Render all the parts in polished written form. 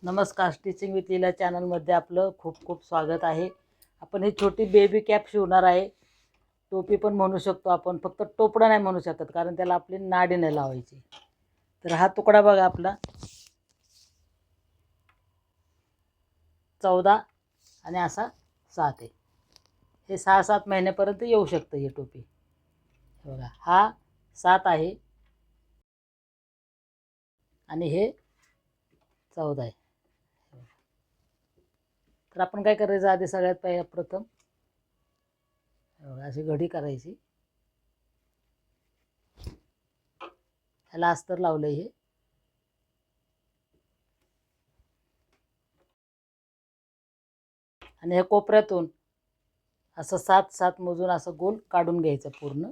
नमस्कार, stitching with लीला चॅनलमध्ये आपलं खूप खूप स्वागत आहे। आपण ही छोटी बेबी कॅप शिवणार आहे। टोपी पण म्हणू शकतो आपण, फक्त टोपडा नाही म्हणू शकत कारण त्याला आपली नाडी नाही लावायची। तर हा तुकडा बघा आपला 14 आणि असा 7 आहे। हे 6-7 महिन्यापर्यंत येऊ शकते ही टोपी। बघा हा 7 आहे आणि हे 14 आहे। तर आपण काय करायचं, आधी सगळ्यात प्रथम अशी घडी करायची। ह्याला अस्तर लावलंय हे। आणि हे कोपऱ्यातून असं 7-7 मोजून असं गोल काढून घ्यायचं पूर्ण।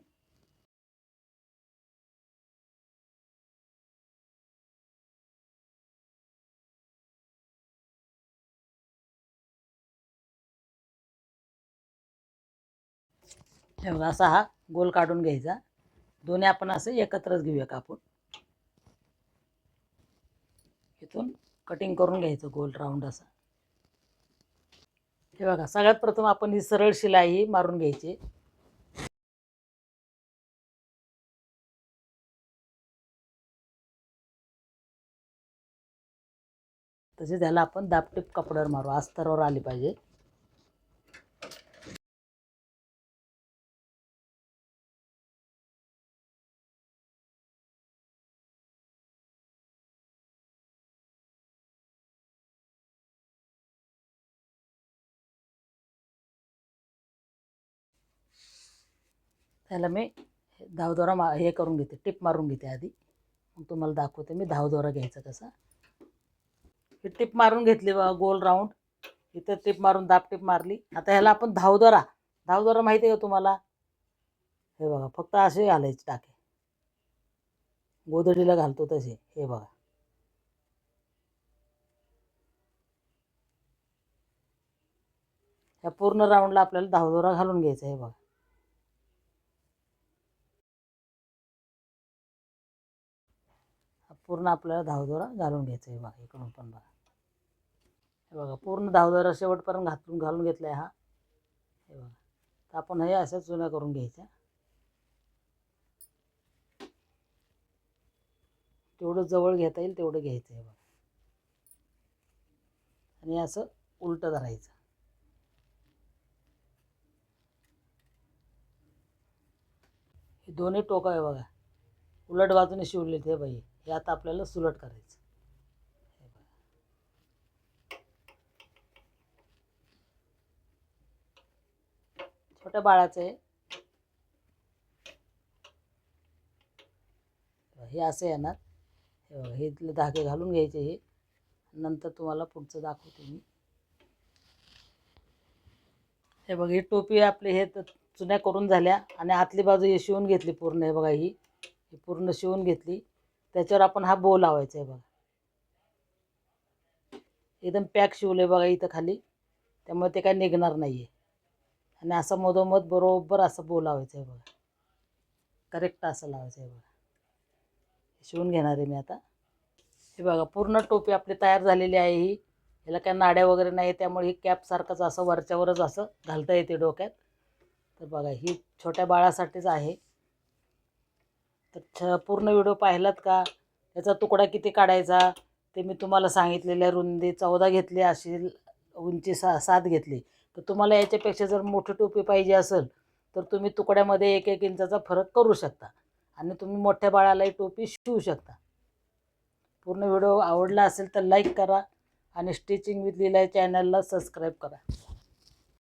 हे बघा असा हा गोल काढून घ्यायचा। दोन्ही आपण असं एकत्रच घेऊया कापून। इथून कटिंग करून घ्यायचं गोल राऊंड असं। हे बघा सगळ्यात प्रथम आपण ही सरळ शिलाई मारून घ्यायची। तसे त्याला आपण दाबटिप कपड्यावर मारू, अस्तरावर आली पाहिजे। त्याला मी धावदोरा हे करून घेते, टिप मारून घेते आधी, मग तुम्हाला दाखवते मी धावदोरा घ्यायचा कसा। ही टिप मारून घेतली बघा गोल राऊंड, इथं टिप मारून दाबटिप मारली। आता ह्याला आपण धावदोरा, धावदोरा माहिती आहे का तुम्हाला? हे बघा फक्त असे घालायचे टाके, गोधडीला घालतो तसे। हे बघा या पूर्ण राऊंडला आपल्याला धावदोरा घालून घ्यायचा। हे बघा पूर्ण आपल्याला धावदोरा घालून घ्यायचा आहे। बघा इकडून पण बघा, हे बघा पूर्ण धावदोरा शेवटपर्यंत घालून घेतलाय हा। हे बघा तर आपण हे अशा चुन्या करून घ्यायच्या। तेवढं जवळ घेता येईल तेवढं घ्यायचं आहे बघा, आणि असं उलटं धरायचं। हे दोन्ही टोकं आहे बघा उलट बाजूने शिवले ते बाई, हे आता आपल्याला सुलट करायचं। छोट्या बाळाचं आहे हे असं येणार। हे बघा हे इथले धागे घालून घ्यायचे। हे नंतर तुम्हाला पुढचं दाखवते मी। हे बघा ही टोपी आपली हे चुन्या करून झाल्या आणि आतली बाजू हे शिवून घेतली पूर्ण। हे बघा ही पूर्ण शिवून घेतली। त्याच्यावर आपण हा बो लावायचा आहे बघा, एकदम पॅक शिवले बघा इथं खाली, त्यामुळे ते काय निघणार नाहीये। आणि असं मधोमध बरोबर असं बो लावायचं आहे बघा, करेक्ट असं लावायचं आहे बघा। शिवून घेणार आहे मी आता। हे बघा पूर्ण टोपी आपली तयार झालेली आहे। ही याला काय नाड्या वगैरे नाही, त्यामुळे ही कॅप सारखंच असं वरच्यावरच असं घालता येते डोक्यात। तर बघा ही छोट्या बाळासाठीच आहे। तर पूर्ण व्हिडिओ पाहिलात का? त्याचा तुकडा किती काढायचा ते मी तुम्हाला सांगितलेल्या रुंदी 14 घेतली, अशी उंची 7 घेतली। तर तुम्हाला याच्यापेक्षा जर मोठी टोपी पाहिजे असेल तर तुम्ही तुकड्यामध्ये 1-1 इंचाचा फरक करू शकता आणि तुम्ही मोठ्या बाळालाही टोपी शिवू शकता। पूर्ण व्हिडिओ आवडला असेल तर लाईक करा आणि स्टिचिंग विथ लीला चॅनलला सबस्क्राईब करा।